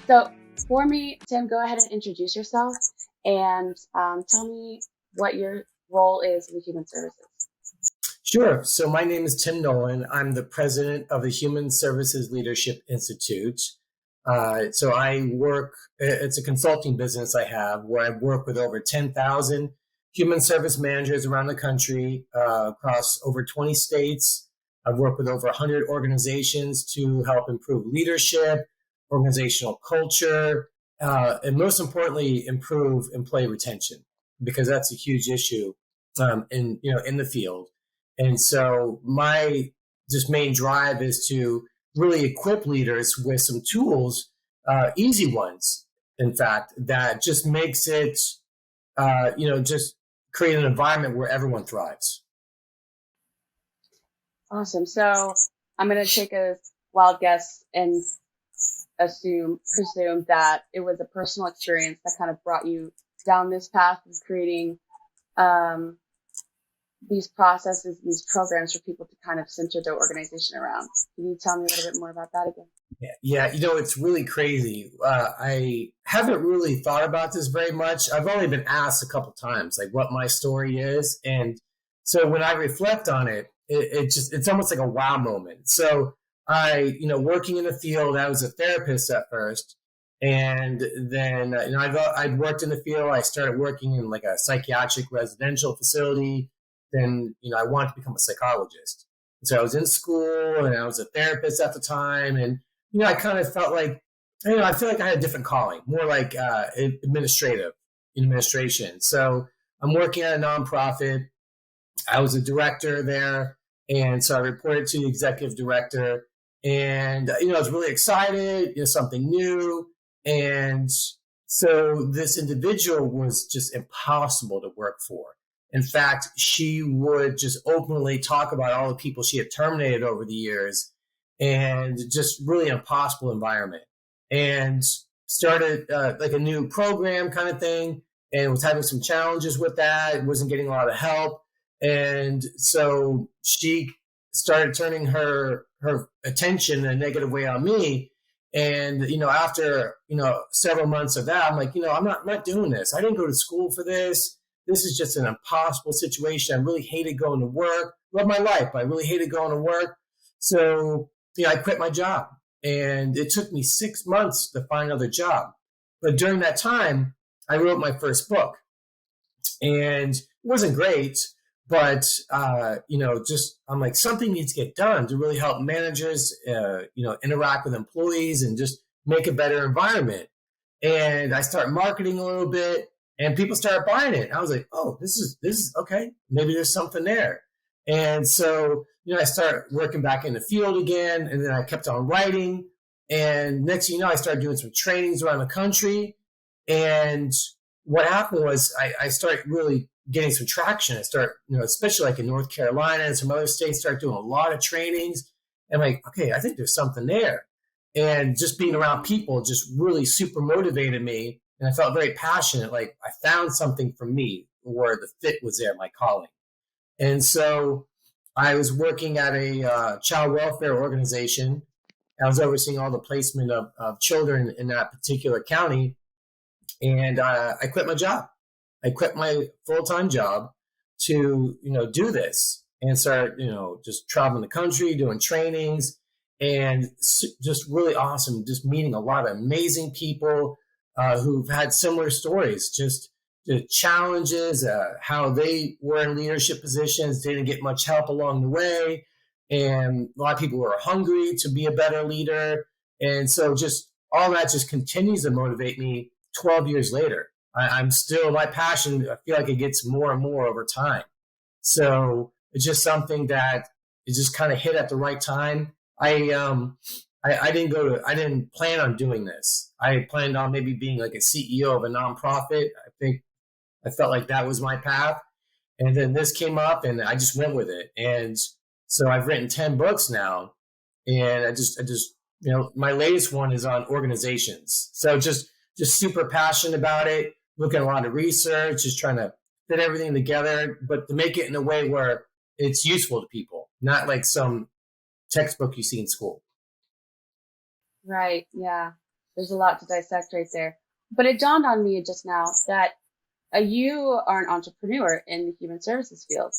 So for me, Tim, go ahead and introduce yourself and tell me what your role is with Human Services. Sure. So my name is Tim Nolan. I'm the president of the Human Services Leadership Institute. So I work, it's a consulting business I have where I work with over 10,000 human service managers around the country, across over 20 states. I've worked with over 100 organizations to help improve leadership, organizational culture, and most importantly, improve employee retention, because that's a huge issue in the field. And so my just main drive is to really equip leaders with some tools, easy ones, in fact, that just makes it, just create an environment where everyone thrives. Awesome. So I'm going to take a wild guess and presume that it was a personal experience that kind of brought you down this path of creating these processes, these programs for people to kind of center their organization around. Can you tell me a little bit more about that again? Yeah, it's really crazy. I haven't really thought about this very much. I've only been asked a couple times, like what my story is. And so when I reflect on it, it's almost like a wow moment. So working in the field, I was a therapist at first. And then, I'd worked in the field. I started working in like a psychiatric residential facility. Then, I wanted to become a psychologist. So I was in school and I was a therapist at the time. And, I kind of felt like, I feel like I had a different calling, more like administration. So I'm working at a nonprofit. I was a director there. And so I reported to the executive director. And, I was really excited, something new. And so this individual was just impossible to work for. In fact, she would just openly talk about all the people she had terminated over the years, and just really impossible environment. And started like a new program kind of thing, and was having some challenges with that. Wasn't getting a lot of help. And so she started turning her attention in a negative way on me. And, after, several months of that, I'm like, I'm not doing this. I didn't go to school for this. This is just an impossible situation. I really hated going to work. Love my life, but I really hated going to work. So, I quit my job. And it took me 6 months to find another job. But during that time, I wrote my first book. And it wasn't great, but, I'm like, something needs to get done to really help managers, interact with employees and just make a better environment. And I started marketing a little bit. And people started buying it. I was like, oh, this is okay. Maybe there's something there. And so, I started working back in the field again. And then I kept on writing. And next thing you know, I started doing some trainings around the country. And what happened was I started really getting some traction. I started, especially like in North Carolina and some other states, started doing a lot of trainings. And I'm like, okay, I think there's something there. And just being around people just really super motivated me. And I felt very passionate, like I found something for me where the fit was there, my calling. And so I was working at a child welfare organization. I was overseeing all the placement of children in that particular county. And I quit my job. I quit my full-time job to, do this and start, just traveling the country, doing trainings, and just really awesome, just meeting a lot of amazing people who've had similar stories, just the challenges, how they were in leadership positions, didn't get much help along the way. And a lot of people were hungry to be a better leader. And so just all that just continues to motivate me 12 years later. I'm still, my passion, I feel like it gets more and more over time. So it's just something that it just kind of hit at the right time. I didn't plan on doing this. I planned on maybe being like a CEO of a nonprofit. I felt like that was my path. And then this came up and I just went with it. And so I've written 10 books now. And I just, my latest one is on organizations. So just super passionate about it, looking at a lot of research, just trying to fit everything together, but to make it in a way where it's useful to people, not like some textbook you see in school. Right. Yeah. there's a lot to dissect right there. But it dawned on me just now that you are an entrepreneur in the human services field.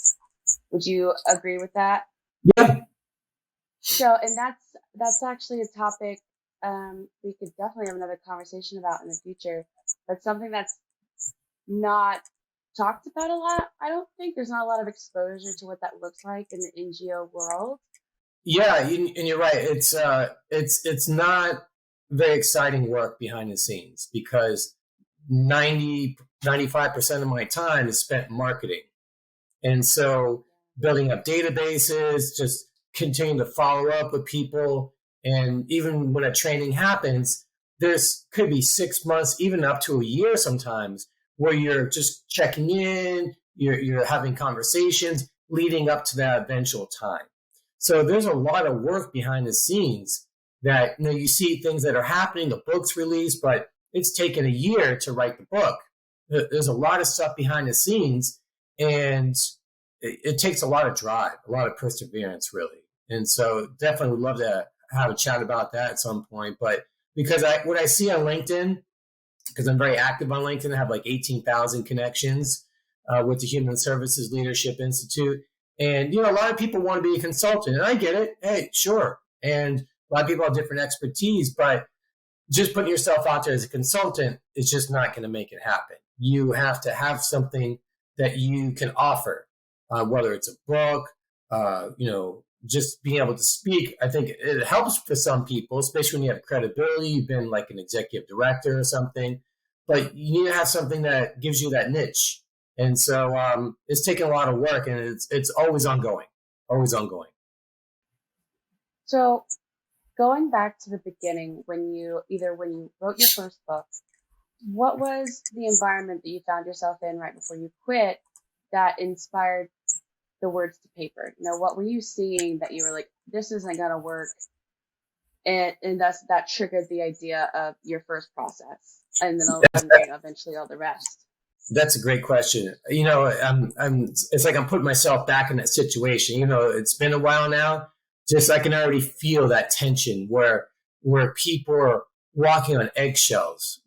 Would you agree with that? Yeah. So, and that's actually a topic we could definitely have another conversation about in the future. But something that's not talked about a lot. I don't think there's not a lot of exposure to what that looks like in the NGO world. Yeah, and you're right. It's not very exciting work behind the scenes because 95% of my time is spent marketing. And so building up databases, just continuing to follow up with people. And even when a training happens, there's could be 6 months, even up to a year sometimes, where you're just checking in, you're having conversations leading up to that eventual time. So there's a lot of work behind the scenes that, you see things that are happening, the book's released, but it's taken a year to write the book. There's a lot of stuff behind the scenes, and it takes a lot of drive, a lot of perseverance, really. And so definitely would love to have a chat about that at some point. But because what I see on LinkedIn, because I'm very active on LinkedIn, I have like 18,000 connections with the Human Services Leadership Institute. And, a lot of people want to be a consultant, and I get it. Hey, sure. And a lot of people have different expertise, but just putting yourself out there as a consultant is just not going to make it happen. You have to have something that you can offer, whether it's a book, just being able to speak. I think it helps for some people, especially when you have credibility. You've been like an executive director or something, but you need to have something that gives you that niche. And so it's taken a lot of work, and it's always ongoing, always ongoing. So going back to the beginning, when you wrote your first book, what was the environment that you found yourself in right before you quit that inspired the words to paper? What were you seeing that you were like, this isn't going to work? And that triggered the idea of your first process, and then eventually all the rest. That's a great question. It's like I'm putting myself back in that situation. It's been a while now. Just I can already feel that tension where people are walking on eggshells.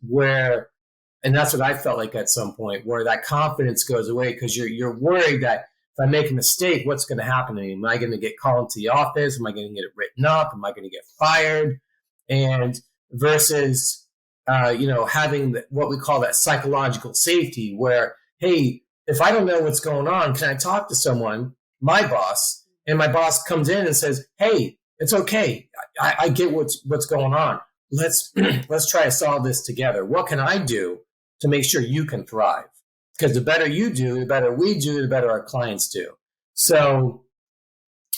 And that's what I felt like at some point, where that confidence goes away because you're worried that if I make a mistake, what's going to happen to me? Am I going to get called into the office? Am I going to get it written up? Am I going to get fired? And versus having what we call that psychological safety where, hey, if I don't know what's going on, can I talk to someone, my boss, and my boss comes in and says, hey, it's okay. I get what's going on. Let's try to solve this together. What can I do to make sure you can thrive? Because the better you do, the better we do, the better our clients do. So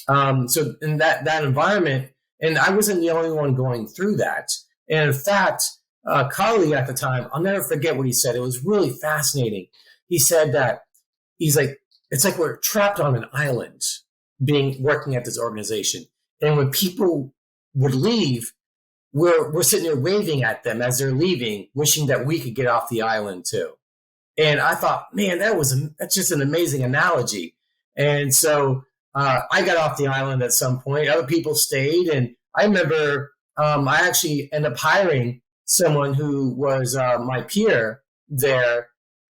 in that environment, and I wasn't the only one going through that. And in fact, a colleague at the time, I'll never forget what he said. It was really fascinating. He said that he's like, it's like we're trapped on an island working at this organization. And when people would leave, we're sitting there waving at them as they're leaving, wishing that we could get off the island too. And I thought, man, that's just an amazing analogy. And so I got off the island at some point. Other people stayed. And I remember I actually ended up hiring someone who was my peer there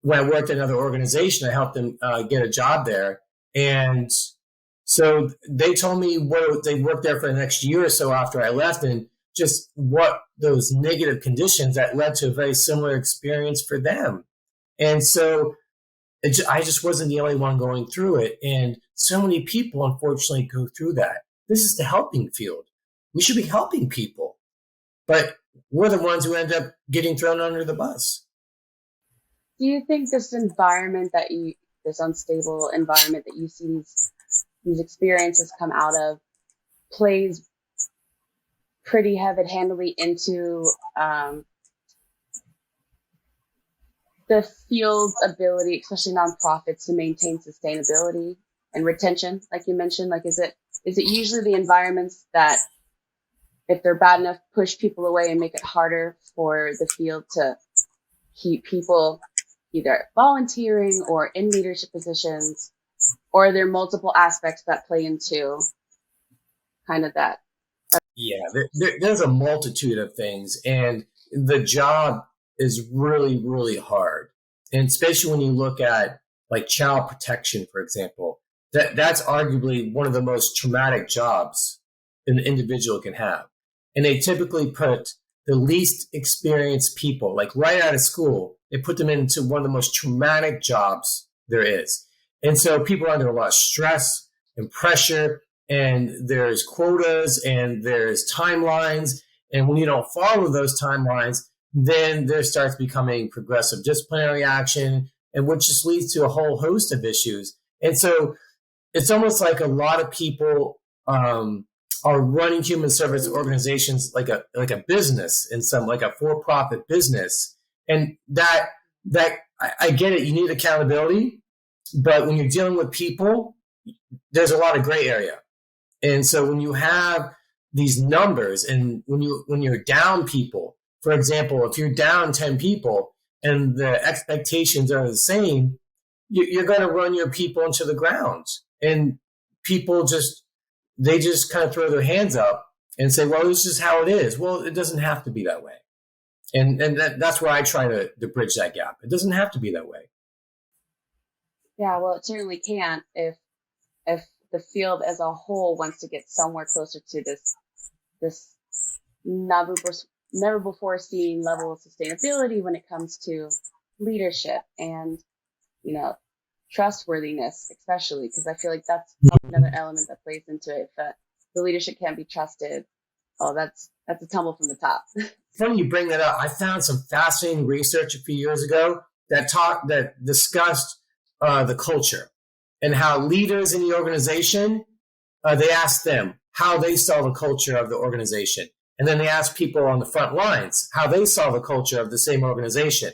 when I worked at another organization. I helped them get a job there. And so they told me what they worked there for the next year or so after I left, and just what those negative conditions that led to a very similar experience for them. And so I just wasn't the only one going through it. And so many people, unfortunately, go through that. This is the helping field. We should be helping people. But we're the ones who end up getting thrown under the bus. Do you think this unstable environment that you see these experiences come out of plays pretty heavy-handedly into the field's ability, especially nonprofits, to maintain sustainability and retention, like you mentioned? Like, is it usually the environments that, if they're bad enough, push people away and make it harder for the field to keep people either volunteering or in leadership positions? Or are there multiple aspects that play into kind of that? Yeah, there's a multitude of things. And the job is really, really hard. And especially when you look at like child protection, for example, that's arguably one of the most traumatic jobs an individual can have. And they typically put the least experienced people, like right out of school, they put them into one of the most traumatic jobs there is. And so people are under a lot of stress and pressure, and there's quotas and there's timelines. And when you don't follow those timelines, then there starts becoming progressive disciplinary action, and which just leads to a whole host of issues. And so it's almost like a lot of people are running human service organizations like a business, in some, like a for-profit business. And that I get it. You need accountability, but when you're dealing with people, there's a lot of gray area. And so when you have these numbers, and when you're down people, for example, if you're down 10 people and the expectations are the same, you're going to run your people into the ground. And people just kind of throw their hands up and say, well, this is how it is. Well, it doesn't have to be that way. And that's where I try to bridge that gap. It doesn't have to be that way. Yeah, well, it certainly can't if the field as a whole wants to get somewhere closer to this never before seen level of sustainability when it comes to leadership and, trustworthiness, especially, because I feel like that's another element that plays into it. If the leadership can't be trusted, that's a tumble from the top. Funny you bring that up. I found some fascinating research a few years ago that discussed the culture and how leaders in the organization, they asked them how they saw the culture of the organization. And then they asked people on the front lines how they saw the culture of the same organization.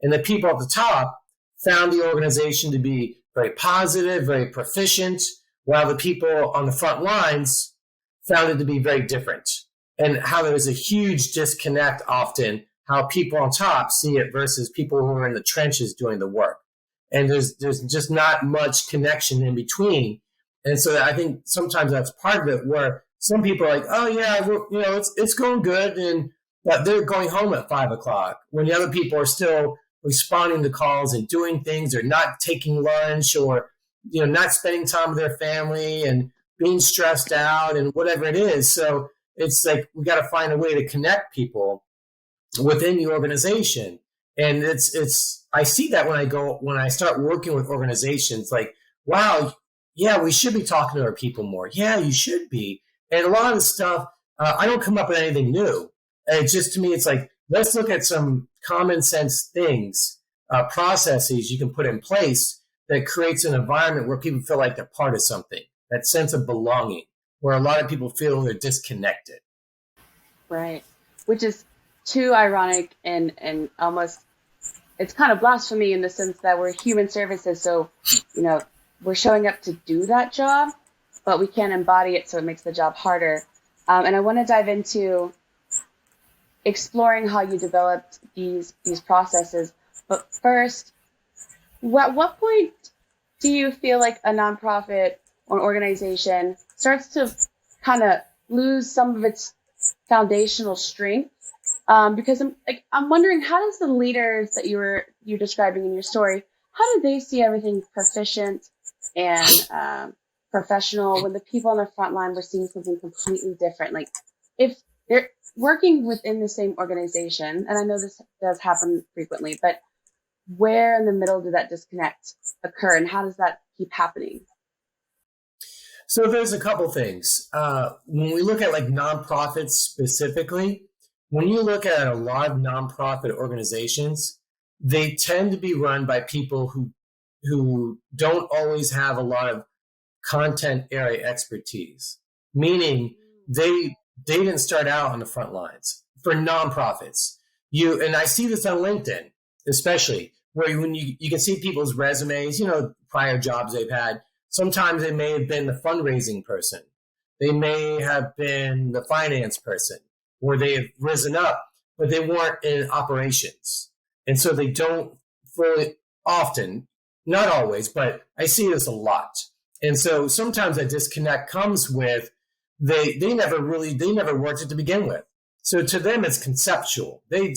And the people at the top found the organization to be very positive, very proficient, while the people on the front lines found it to be very different. And how there was a huge disconnect often, how people on top see it versus people who are in the trenches doing the work. And there's just not much connection in between. And so I think sometimes that's part of it, where some people are like, oh yeah, it's going good, but they're going home at 5:00, when the other people are still responding to calls and doing things, or not taking lunch, or not spending time with their family and being stressed out and whatever it is. So it's like we got to find a way to connect people within the organization. And I see that when I start working with organizations, like, wow, yeah, we should be talking to our people more. Yeah, you should be. And a lot of the stuff, I don't come up with anything new. It's just, to me, it's like, let's look at some common sense things, processes you can put in place that creates an environment where people feel like they're part of something, that sense of belonging, where a lot of people feel they're disconnected. Right. Which is too ironic and almost, it's kind of blasphemy in the sense that we're human services. So, we're showing up to do that job, but we can't embody it. So it makes the job harder. And I want to dive into exploring how you developed these processes. But first, at what point do you feel like a nonprofit or an organization starts to kind of lose some of its foundational strength? Because I'm wondering, how does the leaders that you're describing in your story, how do they see everything proficient and professional when the people on the front line were seeing something completely different? Like, if they're working within the same organization, and I know this does happen frequently, but where in the middle did that disconnect occur, and how does that keep happening? So there's a couple things. When we look at like nonprofits specifically, when you look at a lot of nonprofit organizations, they tend to be run by people who don't always have a lot of content area expertise, meaning they didn't start out on the front lines. For nonprofits, and I see this on LinkedIn, especially, where when you can see people's resumes, prior jobs they've had. Sometimes they may have been the fundraising person. They may have been the finance person, where they have risen up, but they weren't in operations. And so they don't fully, often, not always, but I see this a lot. And so sometimes that disconnect comes with they never worked it to begin with. So to them, it's conceptual. They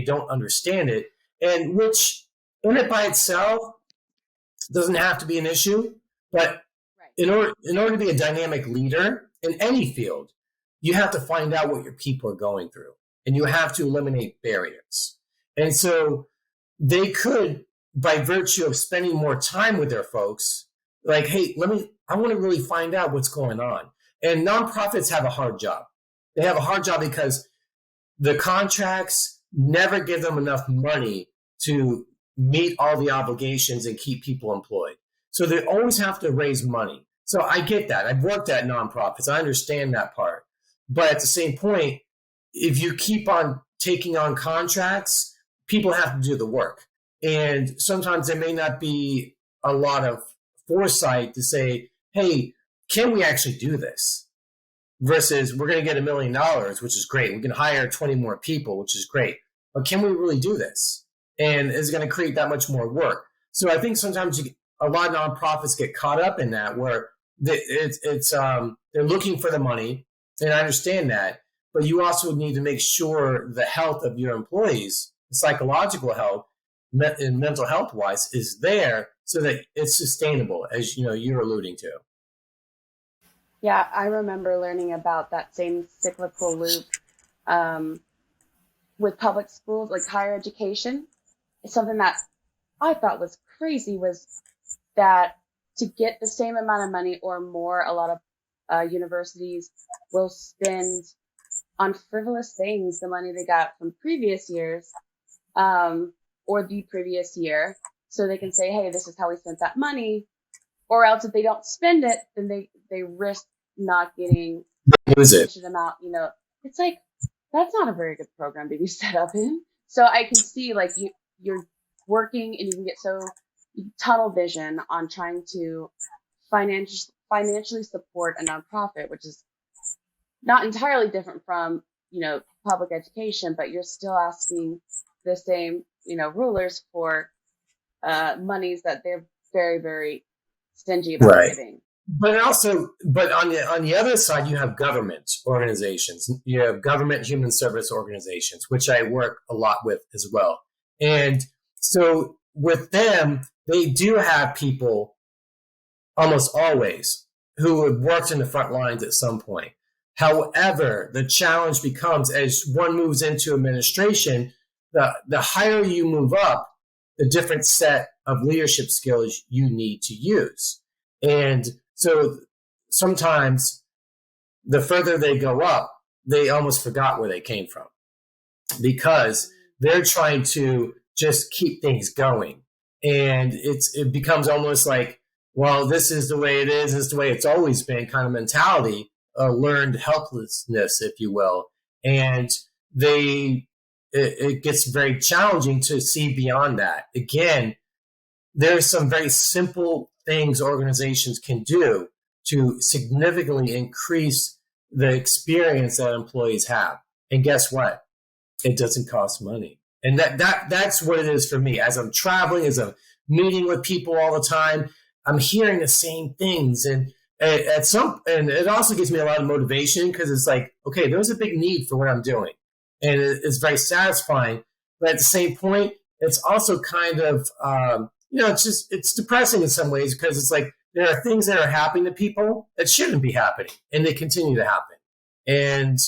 don't understand it, and which in it by itself doesn't have to be an issue. But Right. in order to be a dynamic leader in any field, you have to find out what your people are going through, and you have to eliminate barriers. And so they could, by virtue of spending more time with their folks, like, hey, I want to really find out what's going on. And nonprofits have a hard job. They have a hard job because the contracts never give them enough money to meet all the obligations and keep people employed. So they always have to raise money. So I get that. I've worked at nonprofits. I understand that part. But at the same point, if you keep on taking on contracts, people have to do the work. And sometimes there may not be a lot of foresight to say, hey, can we actually do this? Versus we're going to get $1 million, which is great. We can hire 20 more people, which is great. But can we really do this? And is it going to create that much more work? So I think sometimes a lot of nonprofits get caught up in that where they're looking for the money, and I understand that. But you also need to make sure the health of your employees, the psychological health and mental health wise, is there so that it's sustainable, as you're alluding to. Yeah, I remember learning about that same cyclical loop with public schools, like higher education. It's something that I thought was crazy was that to get the same amount of money or more, a lot of universities will spend on frivolous things the money they got from previous years or the previous year. So they can say, hey, this is how we spent that money. Or else if they don't spend it, then they risk not getting a sufficient amount. It's like, that's not a very good program to be set up in. So I can see like you're working and you can get so tunnel vision on trying to financially support a nonprofit, which is not entirely different from, public education, but you're still asking the same, rulers for monies that they're very, very stingy about giving. But on the other side, you have government organizations. You have government human service organizations, which I work a lot with as well. And so with them, they do have people almost always who have worked in the front lines at some point. However, the challenge becomes as one moves into administration, the higher you move up, the different set of leadership skills you need to use. And so sometimes the further they go up, they almost forgot where they came from because they're trying to just keep things going. And it becomes almost like, well, this is the way it is. This is the way it's always been kind of mentality, learned helplessness, if you will. And it gets very challenging to see beyond that. Again, there's some very simple things organizations can do to significantly increase the experience that employees have. And guess what? It doesn't cost money. And that's what it is for me. As I'm traveling, as I'm meeting with people all the time, I'm hearing the same things. And it also gives me a lot of motivation because it's like, okay, there's a big need for what I'm doing. And it's very satisfying. But at the same point, it's also kind of, it's depressing in some ways because it's like there are things that are happening to people that shouldn't be happening, and they continue to happen. And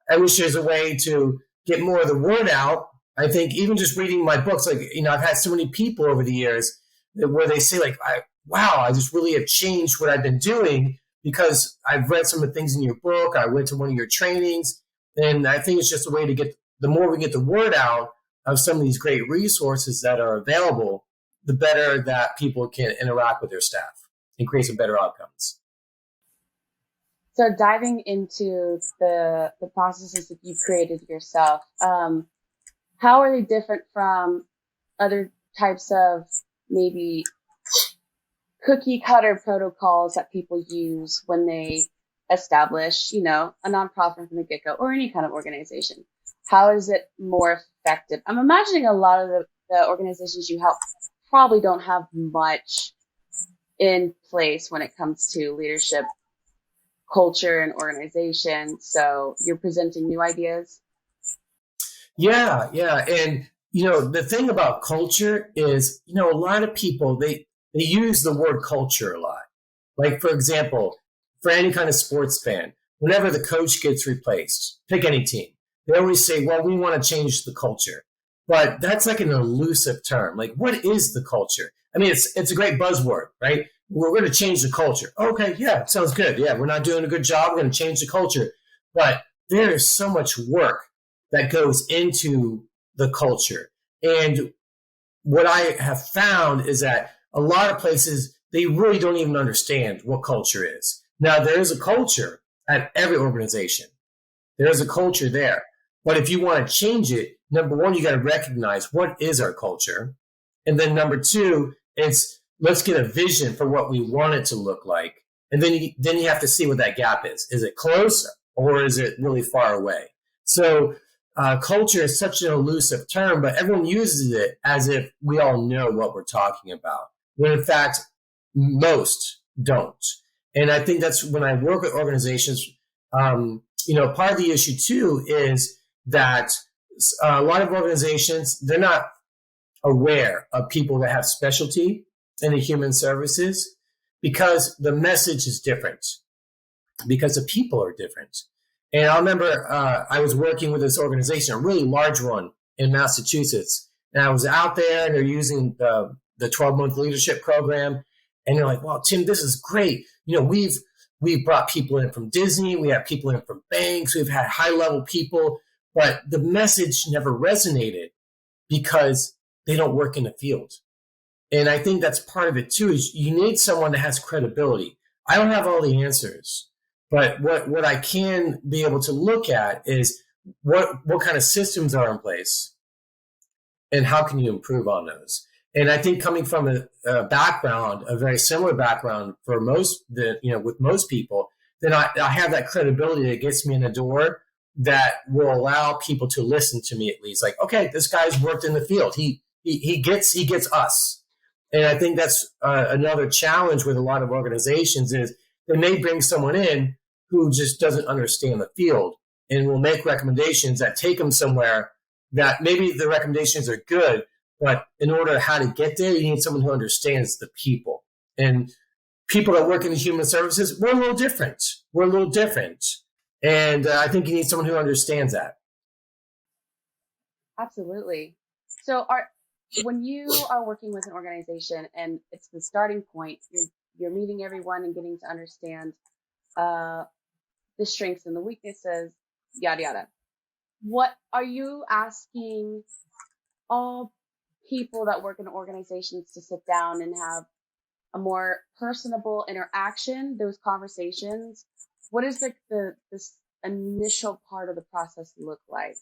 I wish there's a way to get more of the word out. I think even just reading my books, like, I've had so many people over the years where they say like, wow, I just really have changed what I've been doing because I've read some of the things in your book. I went to one of your trainings. And I think it's just a way to the more we get the word out of some of these great resources that are available, the better that people can interact with their staff and create some better outcomes. So diving into the processes that you created yourself, how are they different from other types of maybe cookie cutter protocols that people use when they establish, a nonprofit from the get-go or any kind of organization? How is it more effective? I'm imagining a lot of the organizations you help probably don't have much in place when it comes to leadership, culture, and organization. So you're presenting new ideas. Yeah, yeah. And, the thing about culture is, a lot of people, they use the word culture a lot. Like, for example, for any kind of sports fan, whenever the coach gets replaced, pick any team, they always say, well, we want to change the culture. But that's like an elusive term. Like, what is the culture? I mean, it's a great buzzword, right? We're going to change the culture. Okay, yeah, sounds good. Yeah, we're not doing a good job. We're going to change the culture. But there is so much work that goes into the culture. And what I have found is that a lot of places, they really don't even understand what culture is. Now, there is a culture at every organization. There is a culture there. But if you want to change it, number one, you got to recognize what is our culture. And then number two, it's let's get a vision for what we want it to look like. And then you have to see what that gap is. Is it close or is it really far away? So culture is such an elusive term, but everyone uses it as if we all know what we're talking about. When in fact, most don't. And I think that's when I work with organizations, part of the issue too is that a lot of organizations, they're not aware of people that have specialty in the human services because the message is different, because the people are different. And I remember I was working with this organization, a really large one in Massachusetts, and I was out there and they're using the 12-month leadership program. And they're like, well, Tim, this is great. We've brought people in from Disney. We have people in from banks. We've had high-level people. But the message never resonated because they don't work in the field. And I think that's part of it, too, is you need someone that has credibility. I don't have all the answers. But what I can be able to look at is what kind of systems are in place and how can you improve on those. And I think coming from a background, a very similar background for with most people, then I have that credibility that gets me in the door that will allow people to listen to me at least. Like, okay, this guy's worked in the field. He gets us. And I think that's another challenge with a lot of organizations is they may bring someone in who just doesn't understand the field and will make recommendations that take them somewhere that maybe the recommendations are good, but in order how to get there, you need someone who understands the people. And people that work in the human services, we're a little different. We're a little different. And I think you need someone who understands that. Absolutely. So when you are working with an organization and it's the starting point, you're meeting everyone and getting to understand the strengths and the weaknesses, yada, yada. What are you asking all people that work in organizations to sit down and have a more personable interaction, those conversations? What is this initial part of the process look like?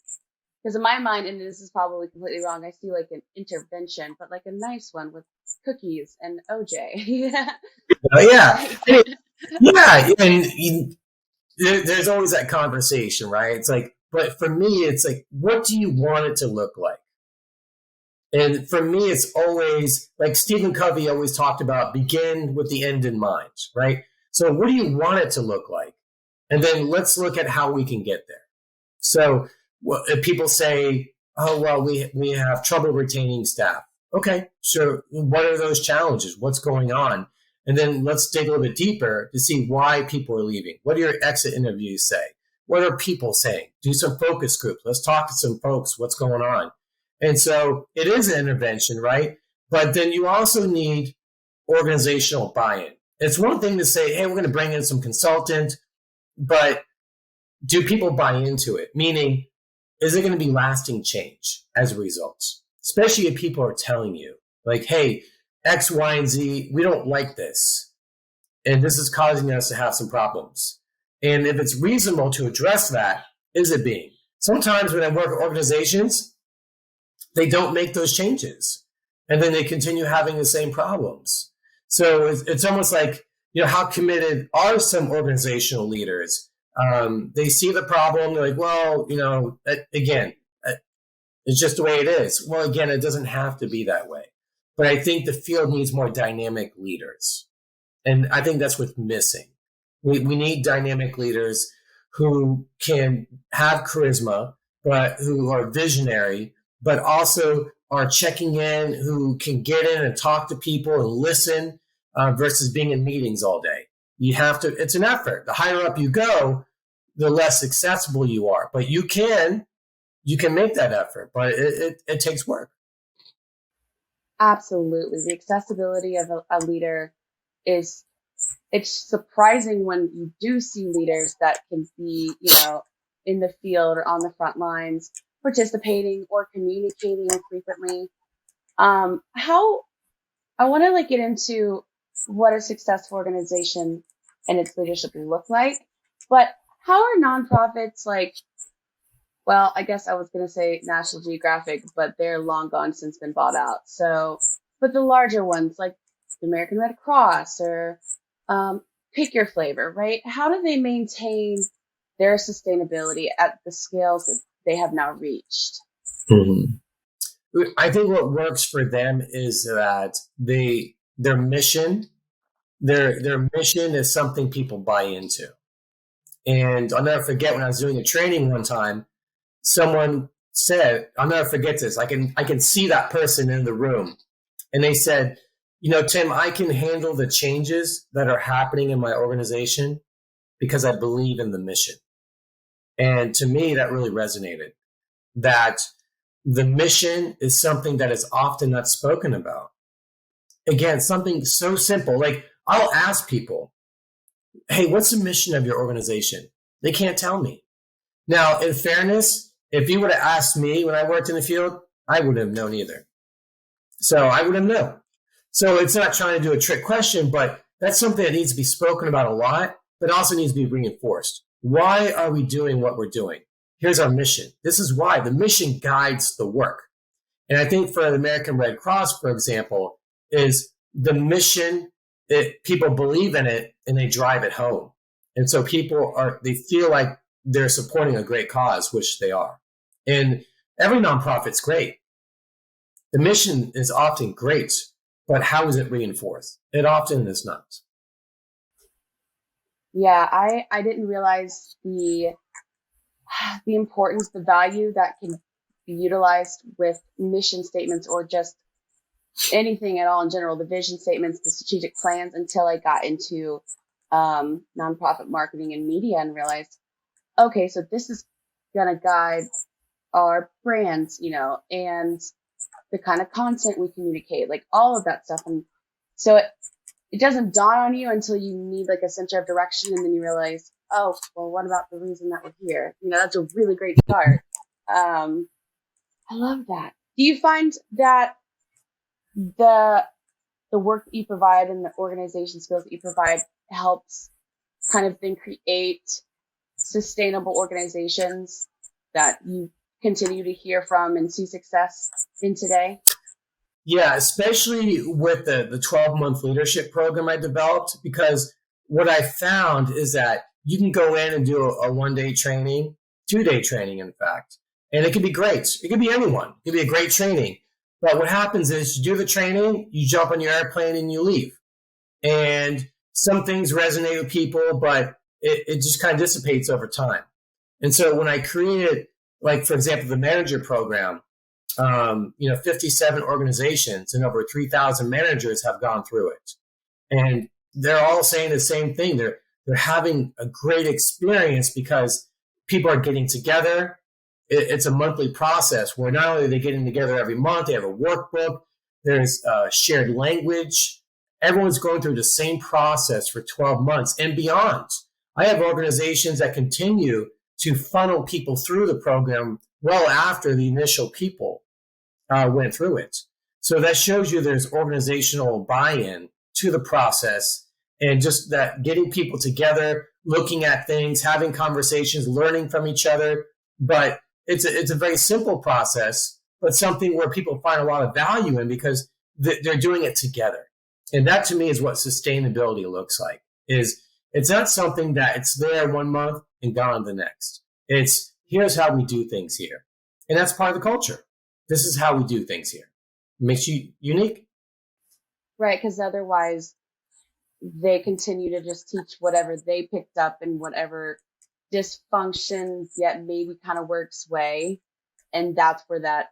Because in my mind, and this is probably completely wrong, I see like an intervention, but like a nice one with cookies and OJ. Yeah. Yeah. And there's always that conversation, right? It's like, but for me, it's like, what do you want it to look like? And for me, it's always like Stephen Covey always talked about begin with the end in mind, right? So what do you want it to look like? And then let's look at how we can get there. So if people say, oh, well, we have trouble retaining staff. Okay, so what are those challenges? What's going on? And then let's dig a little bit deeper to see why people are leaving. What do your exit interviews say? What are people saying? Do some focus groups. Let's talk to some folks. What's going on? And so it is an intervention, right? But then you also need organizational buy-in. It's one thing to say, hey, we're going to bring in some consultant, but do people buy into it? Meaning, is it going to be lasting change as a result? Especially if people are telling you, like, hey, X, Y, and Z, we don't like this. And this is causing us to have some problems. And if it's reasonable to address that, is it being? Sometimes when I work with organizations, they don't make those changes. And then they continue having the same problems. So it's almost like, how committed are some organizational leaders? They see the problem. They're like, well, again, it's just the way it is. Well, again, it doesn't have to be that way. But I think the field needs more dynamic leaders. And I think that's what's missing. We need dynamic leaders who can have charisma, but who are visionary, but also are checking in, who can get in and talk to people and listen versus being in meetings all day. You have to, it's an effort. The higher up you go, the less accessible you are. But you can make that effort, but it takes work. Absolutely. The accessibility of a leader is, it's surprising when you do see leaders that can be, in the field or on the front lines, participating or communicating frequently. How I want to get into what a successful organization and its leadership look like, but how are nonprofits well, I guess I was going to say National Geographic, but they're long gone since been bought out. So, but the larger ones like the American Red Cross or pick your flavor, right? How do they maintain their sustainability at the scales that they have now reached? Mm-hmm. I think what works for them is that their mission is something people buy into. And I'll never forget when I was doing a training one time, someone said, I'll never forget this. I can see that person in the room. And they said, Tim, I can handle the changes that are happening in my organization because I believe in the mission. And to me, that really resonated, that the mission is something that is often not spoken about. Again, something so simple. Like I'll ask people, hey, what's the mission of your organization? They can't tell me. Now, in fairness, if you would have asked me when I worked in the field, I wouldn't have known either. So I wouldn't know. So it's not trying to do a trick question, but that's something that needs to be spoken about a lot, but also needs to be reinforced. Why are we doing what we're doing? Here's our mission. This is why. The mission guides the work. And I think for the American Red Cross, for example, is the mission, people believe in it and they drive it home. And so they feel like they're supporting a great cause, which they are. And every nonprofit's great. The mission is often great, but how is it reinforced? It often is not. Yeah, I didn't realize the importance, the value that can be utilized with mission statements or just anything at all in general, the vision statements, the strategic plans, until I got into nonprofit marketing and media and realized, okay, so this is going to guide our brands, and the kind of content we communicate, like all of that stuff. And so it doesn't dawn on you until you need a center of direction. And then you realize, oh, well, what about the reason that we're here? That's a really great start. I love that. Do you find that the work that you provide and the organization skills that you provide helps kind of then create sustainable organizations that you continue to hear from and see success in today? Yeah, especially with the 12-month leadership program I developed, because what I found is that you can go in and do a one-day training, 2-day training, in fact, and it can be great. It could be anyone. It could be a great training. But what happens is you do the training, you jump on your airplane and you leave. And some things resonate with people, but it just kind of dissipates over time. And so when I created, for example, the manager program, 57 organizations and over 3,000 managers have gone through it. And they're all saying the same thing. They're having a great experience because people are getting together. It's a monthly process where not only are they getting together every month, they have a workbook, there's shared language. Everyone's going through the same process for 12 months and beyond. I have organizations that continue to funnel people through the program well after the initial people went through it. So that shows you there's organizational buy-in to the process, and just that getting people together, looking at things, having conversations, learning from each other. But it's a very simple process, but something where people find a lot of value in because they're doing it together. And that to me is what sustainability looks like. It's not something that it's there one month and gone the next. It's here's how we do things here. And that's part of the culture. This is how we do things here. It makes you unique. Right, because otherwise they continue to just teach whatever they picked up in whatever dysfunction yet maybe kind of works way, and that's where that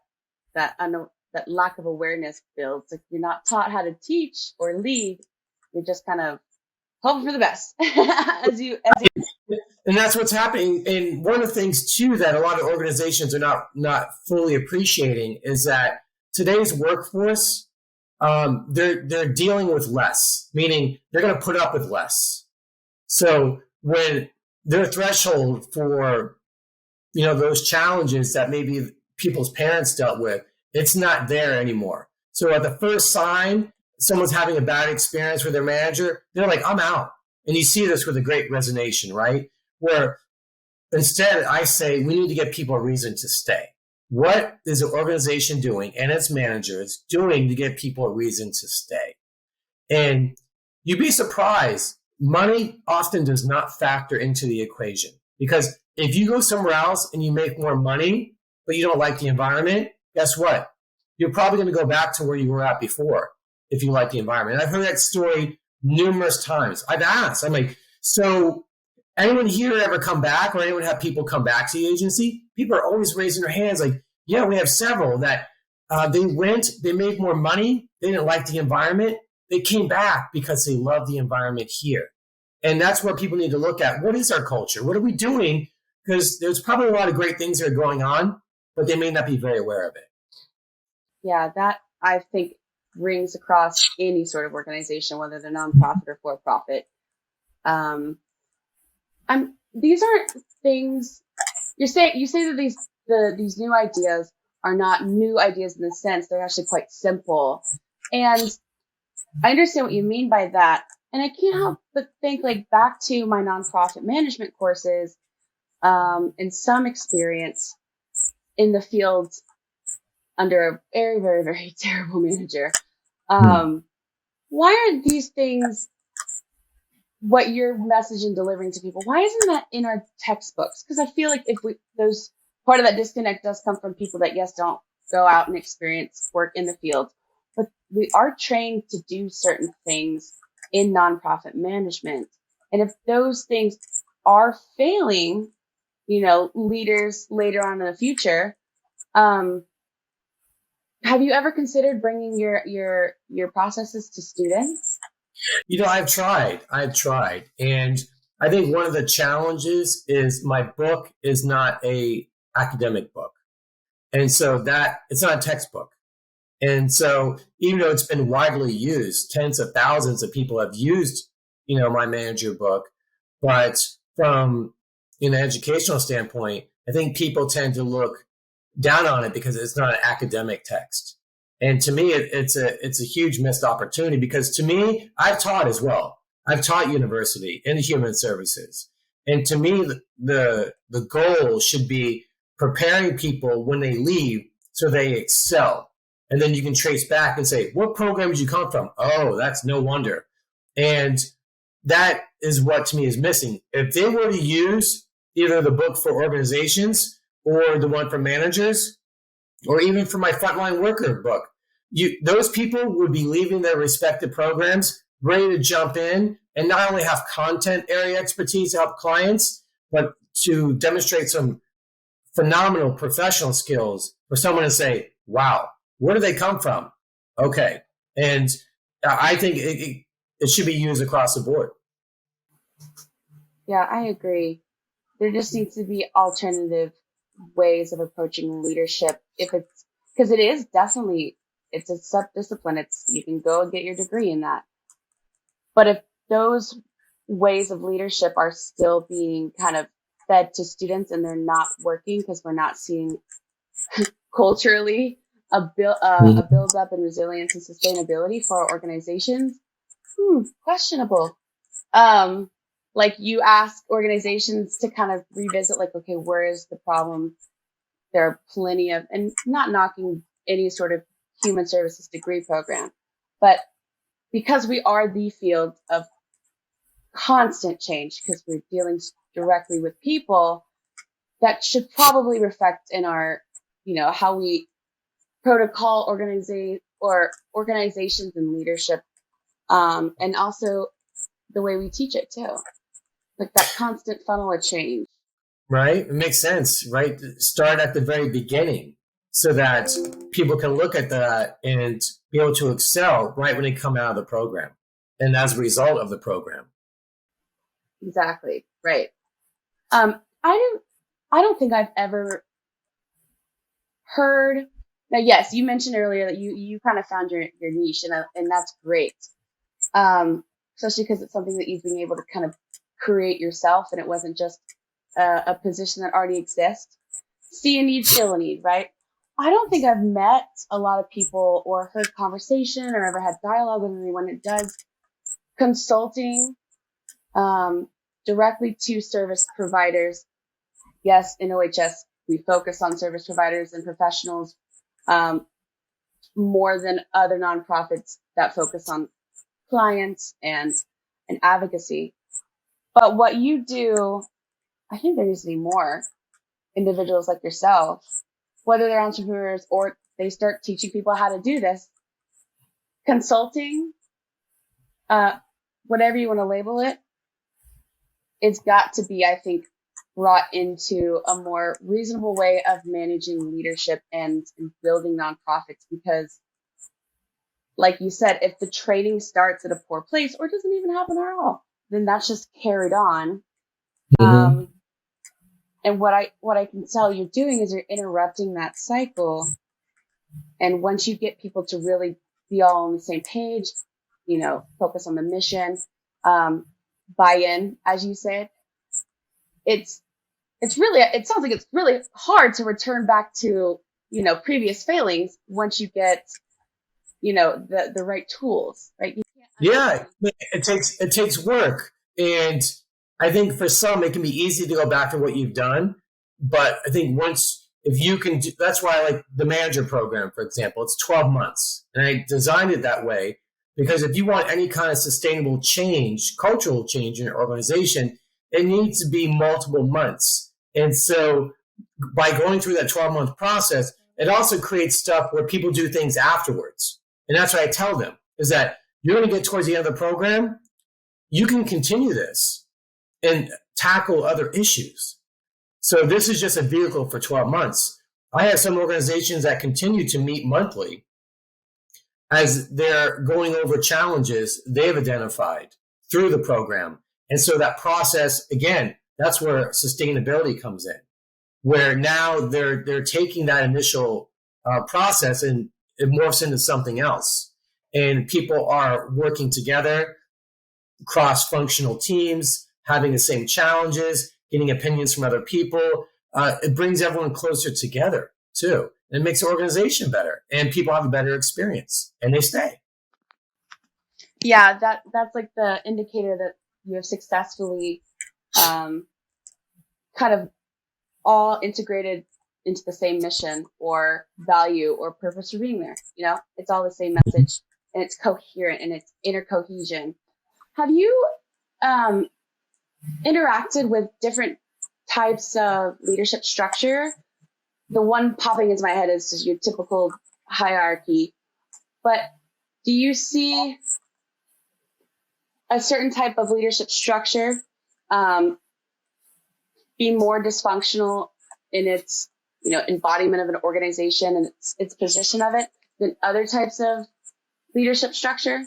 lack of awareness builds. Like you're not taught how to teach or lead, you're just kind of hoping for the best as you And that's what's happening. And one of the things too that a lot of organizations are not fully appreciating is that today's workforce, they're dealing with less, meaning they're going to put up with less. So when their threshold for those challenges that maybe people's parents dealt with, it's not there anymore. So at the first sign someone's having a bad experience with their manager, they're like, I'm out. And you see this with a great resignation, right? Where instead I say we need to give people a reason to stay. What is the organization doing and its managers doing to give people a reason to stay? And you'd be surprised, money often does not factor into the equation. Because if you go somewhere else and you make more money, but you don't like the environment, guess what? You're probably going to go back to where you were at before if you like the environment. And I've heard that story numerous times. I've asked, I'm like, so anyone here ever come back, or anyone have people come back to the agency? People are always raising their hands like, yeah, we have several that they went, they made more money, they didn't like the environment, they came back because they love the environment here. And that's where people need to look at, what is our culture? What are we doing? Because there's probably a lot of great things that are going on, but they may not be very aware of it. Yeah, that I think rings across any sort of organization, whether they're nonprofit or for-profit. These aren't things you say that these new ideas are not new ideas in the sense they're actually quite simple. And I understand what you mean by that. And I can't help but think like back to my nonprofit management courses, and some experience in the field under a very, very, very terrible manager. Why aren't these things what you're messaging delivering to people? Why isn't that in our textbooks? Because I feel like those part of that disconnect does come from people that don't go out and experience work in the field, but we are trained to do certain things in nonprofit management. And if those things are failing, leaders later on in the future, have you ever considered bringing your processes to students? I've tried. And I think one of the challenges is my book is not a academic book. And so that it's not a textbook. And so even though it's been widely used, tens of thousands of people have used, my manager book, but from an educational standpoint, I think people tend to look down on it because it's not an academic text. And to me, it's a huge missed opportunity, because to me, I've taught as well. I've taught university in human services. And to me, the goal should be preparing people when they leave so they excel. And then you can trace back and say, what program did you come from? Oh, that's no wonder. And that is what to me is missing. If they were to use either the book for organizations or the one for managers, or even for my frontline worker book, those people would be leaving their respective programs ready to jump in and not only have content area expertise to help clients, but to demonstrate some phenomenal professional skills for someone to say, wow, where do they come from? Okay. And I think it should be used across the board. Yeah, I agree. There just needs to be alternative ways of approaching leadership. Because it is definitely, it's a sub-discipline. You can go and get your degree in that. But if those ways of leadership are still being kind of fed to students and they're not working because we're not seeing culturally a build up in resilience and sustainability for our organizations, questionable. Like you ask organizations to kind of revisit, like, okay, where is the problem? There are plenty of, and not knocking any sort of human services degree program, but because we are the field of constant change, because we're dealing directly with people, that should probably reflect in our, how we protocol organizations and leadership, and also the way we teach it too, like that constant funnel of change. right? It makes sense, right? Start at the very beginning so that people can look at that and be able to excel right when they come out of the program and as a result of the program. Exactly. Right. I don't think I've ever heard. Now, yes, you mentioned earlier that you kind of found your niche, and that's great. Especially because it's something that you've been able to kind of create yourself, and it wasn't just a position that already exists. See a need, fill a need, right? I don't think I've met a lot of people or heard conversation or ever had dialogue with anyone that does consulting directly to service providers. Yes, in OHS, we focus on service providers and professionals more than other nonprofits that focus on clients and advocacy. But what you do, I think there needs to be more individuals like yourself, whether they're entrepreneurs or they start teaching people how to do this. Consulting, whatever you want to label it, it's got to be, I think, brought into a more reasonable way of managing leadership and building nonprofits. Because, like you said, if the training starts at a poor place or doesn't even happen at all, then that's just carried on. Mm-hmm. And what I can tell you're doing is you're interrupting that cycle. And once you get people to really be all on the same page, focus on the mission, buy in, as you said, it sounds like it's really hard to return back to, previous failings once you get, the right tools, right? Yeah, it takes work. And I think for some, it can be easy to go back to what you've done. But I think if you can do, that's why I like the manager program, for example, it's 12 months. And I designed it that way because if you want any kind of sustainable change, cultural change in your organization, it needs to be multiple months. And so by going through that 12-month process, it also creates stuff where people do things afterwards. And that's what I tell them is that you're going to get towards the end of the program, you can continue this and tackle other issues. So this is just a vehicle for 12 months. I have some organizations that continue to meet monthly as they're going over challenges they've identified through the program. And so that process, again, that's where sustainability comes in, where now they're taking that initial process and it morphs into something else. And people are working together, cross-functional teams, having the same challenges, getting opinions from other people. It brings everyone closer together, too. And it makes the organization better. And people have a better experience. And they stay. Yeah, that's like the indicator that you have successfully kind of all integrated into the same mission or value or purpose for being there. It's all the same message and it's coherent and it's inner cohesion. Have you interacted with different types of leadership structure? The one popping into my head is just your typical hierarchy, but do you see a certain type of leadership structure be more dysfunctional in its embodiment of an organization and its position of it than other types of leadership structure?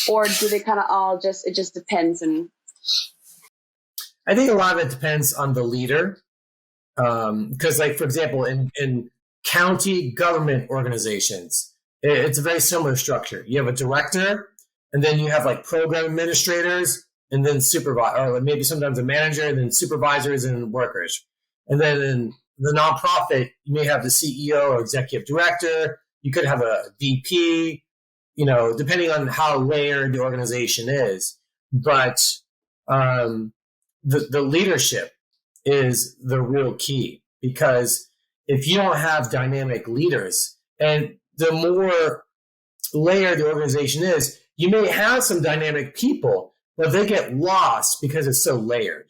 Or do they kind of all it just depends? And I think a lot of it depends on the leader. Because like, for example, in county government organizations, it's a very similar structure. You have a director, and then you have like program administrators, and then supervisor, or maybe sometimes a manager, and then supervisors and workers. And then in the nonprofit, you may have the CEO or executive director. You could have a VP, depending on how layered the organization is. But the leadership is the real key, because if you don't have dynamic leaders, and the more layered the organization is, you may have some dynamic people, but they get lost because it's so layered.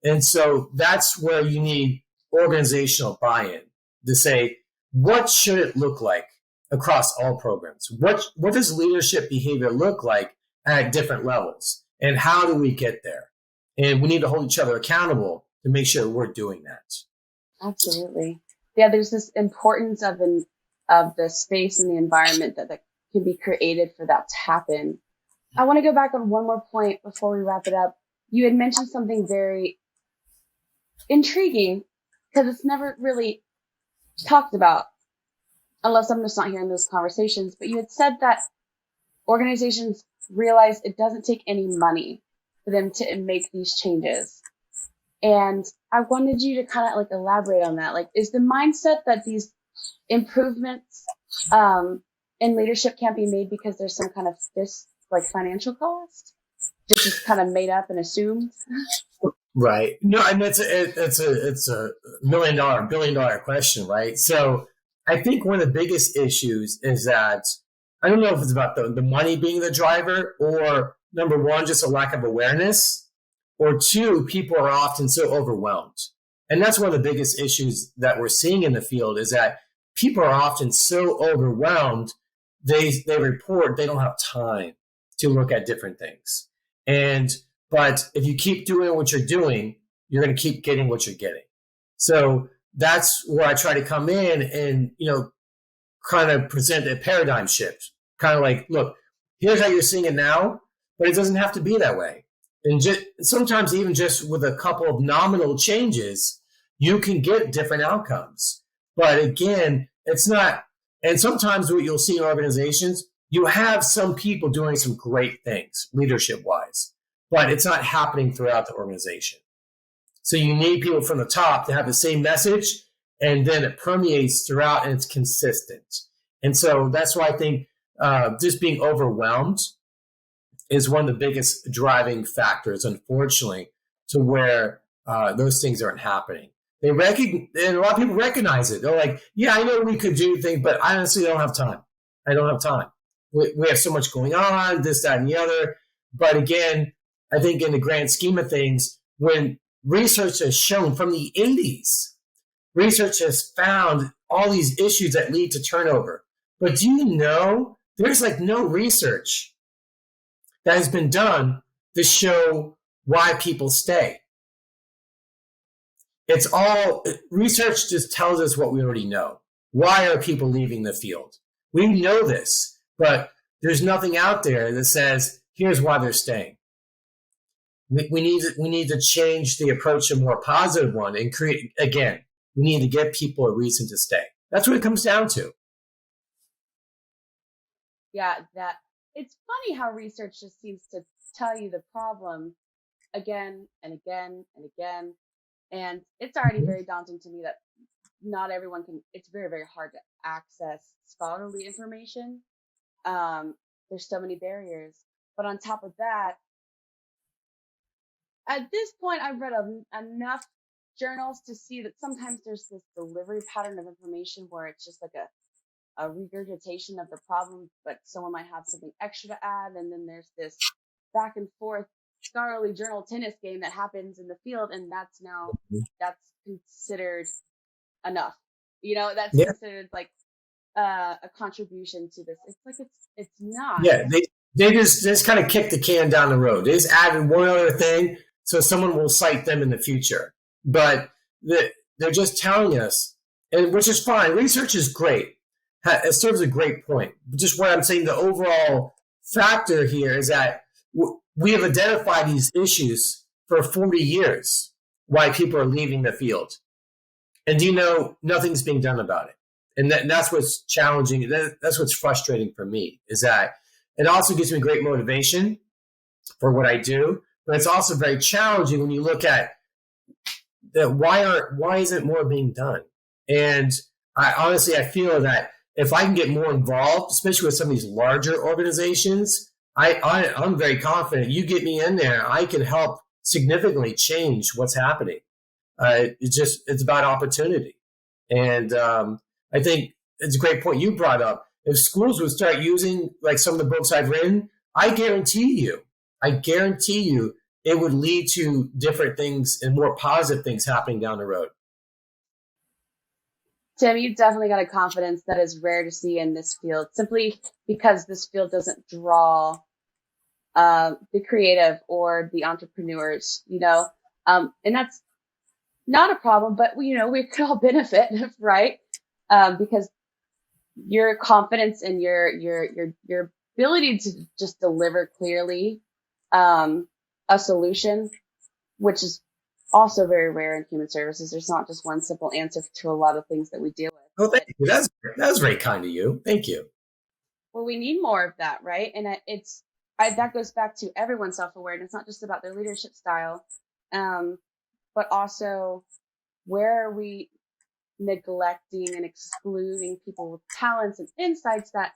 And so that's where you need organizational buy-in to say, what should it look like across all programs? What does leadership behavior look like at different levels? And how do we get there? And we need to hold each other accountable to make sure we're doing that. Absolutely. Yeah, there's this importance of the space and the environment that can be created for that to happen. I want to go back on one more point before we wrap it up. You had mentioned something very intriguing because it's never really talked about unless I'm just not hearing those conversations. But you had said that organizations realize it doesn't take any money for them to make these changes. And I wanted you to kind of like elaborate on that. Like, is the mindset that these improvements in leadership can't be made because there's some kind of this like financial cost? Just kind of made up and assumed. Right. No, I mean it's a $1 billion question, right? So I think one of the biggest issues is that I don't know if it's about the money being the driver, or number one, just a lack of awareness, or two, people are often so overwhelmed. And that's one of the biggest issues that we're seeing in the field is that people are often so overwhelmed, they report they don't have time to look at different things. But if you keep doing what you're doing, you're going to keep getting what you're getting. So that's where I try to come in and, kind of present a paradigm shift. Kind of like, look, here's how you're seeing it now, but it doesn't have to be that way. And sometimes even just with a couple of nominal changes, you can get different outcomes. But again, it's not. And sometimes what you'll see in organizations, you have some people doing some great things leadership-wise, but it's not happening throughout the organization. So you need people from the top to have the same message, and then it permeates throughout and it's consistent. And so that's why I think just being overwhelmed is one of the biggest driving factors, unfortunately, to where those things aren't happening. And a lot of people recognize it. They're like, yeah, I know we could do things, but I honestly don't have time. I don't have time. We have so much going on, this, that, and the other. But again, I think in the grand scheme of things, when research has shown from the 80s, research has found all these issues that lead to turnover. But do you know there's like no research that has been done to show why people stay? It's all research just tells us what we already know. Why are people leaving the field? We know this, but there's nothing out there that says, here's why they're staying. We need to change the approach to a more positive one and create, again, we need to give people a reason to stay. That's what it comes down to. Yeah, it's funny how research just seems to tell you the problem again and again and again. And it's already very daunting to me that not everyone it's very, very hard to access scholarly information. There's so many barriers. But on top of that, at this point, I've read enough journals to see that sometimes there's this delivery pattern of information where it's just like a regurgitation of the problem, but someone might have something extra to add. And then there's this back and forth scholarly journal tennis game that happens in the field. And that's considered enough. That's considered like a contribution to this. It's like, it's not. Yeah. They just kind of kick the can down the road. They just added one other thing so someone will cite them in the future. But they're just telling us, and which is fine. Research is great. It serves a great point. But just what I'm saying, the overall factor here is that we have identified these issues for 40 years, why people are leaving the field. And nothing's being done about it. And that's what's challenging. That's what's frustrating for me, is that it also gives me great motivation for what I do. But it's also very challenging when you look at why isn't more being done? And I feel that if I can get more involved, especially with some of these larger organizations, I'm very confident you get me in there, I can help significantly change what's happening. It's about opportunity. And I think it's a great point you brought up. If schools would start using like some of the books I've written, I guarantee you it would lead to different things and more positive things happening down the road. Tim, you've definitely got a confidence that is rare to see in this field, simply because this field doesn't draw the creative or the entrepreneurs, and not a problem, but we could all benefit, right? Because your confidence and your ability to just deliver clearly a solution, which is also very rare in human services. There's not just one simple answer to a lot of things that we deal with. Oh, thank you. That's very kind of you. Thank you. Well, we need more of that, right? And that goes back to everyone's self-awareness, not just about their leadership style, but also where are we neglecting and excluding people with talents and insights that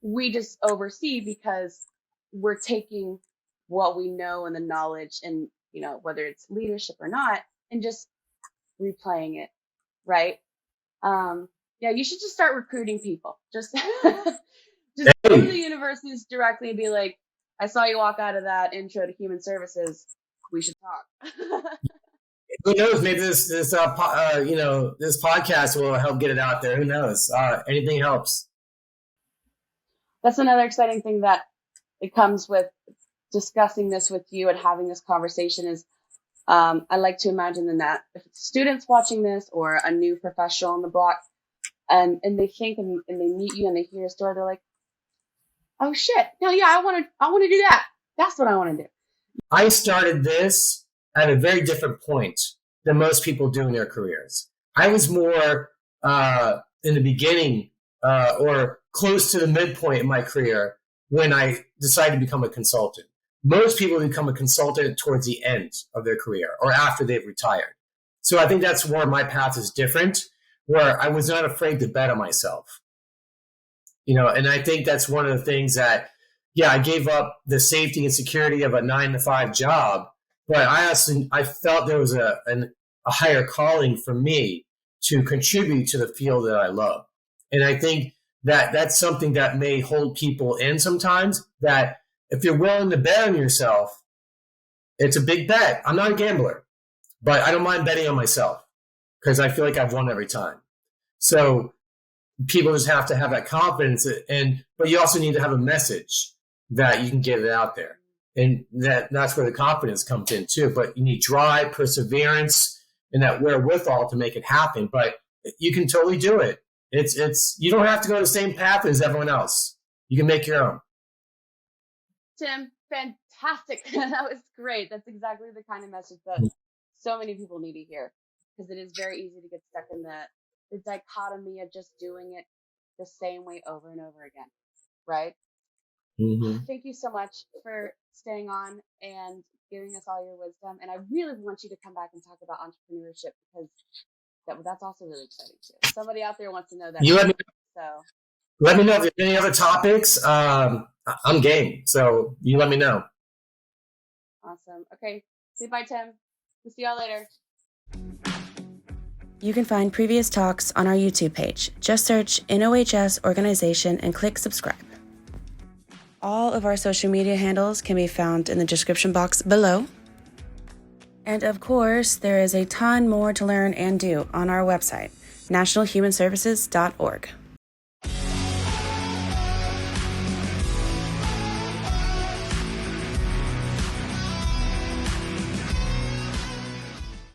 we just oversee because we're taking what we know and the knowledge and, whether it's leadership or not, and just replaying it, right? Yeah, you should just start recruiting people. Just go to the universities directly and be like, I saw you walk out of that intro to human services. We should talk. Who knows? Maybe this podcast will help get it out there. Who knows? Anything helps. That's another exciting thing that it comes with discussing this with you and having this conversation is I like to imagine that if it's students watching this or a new professional on the block and they think and they meet you and they hear a story, they're like, oh shit, no, yeah, I want to do that. That's what I want to do. I started this at a very different point than most people do in their careers. I was more in the beginning or close to the midpoint in my career when I decided to become a consultant. Most people become a consultant towards the end of their career or after they've retired. So I think that's where my path is different, where I was not afraid to bet on myself. And I think that's one of the things that, I gave up the safety and security of a 9-to-5 job, but I felt there was a higher calling for me to contribute to the field that I love. And I think that that's something that may hold people in sometimes, that if you're willing to bet on yourself, it's a big bet. I'm not a gambler, but I don't mind betting on myself because I feel like I've won every time. So people just have to have that confidence, but you also need to have a message that you can get it out there. And that's where the confidence comes in too. But you need drive, perseverance, and that wherewithal to make it happen. But you can totally do it. It's you don't have to go the same path as everyone else. You can make your own. Tim, fantastic. That was great. That's exactly the kind of message that so many people need to hear, because it is very easy to get stuck in the dichotomy of just doing it the same way over and over again, right? Mm-hmm. Thank you so much for staying on and giving us all your wisdom. And I really want you to come back and talk about entrepreneurship, because that's also really exciting too. Somebody out there wants to know that. Let me know if there's any other topics. I'm game. So you let me know. Awesome. Okay. Say bye, Tim. We'll see y'all later. You can find previous talks on our YouTube page. Just search NOHS Organization and click subscribe. All of our social media handles can be found in the description box below. And of course, there is a ton more to learn and do on our website, nationalhumanservices.org.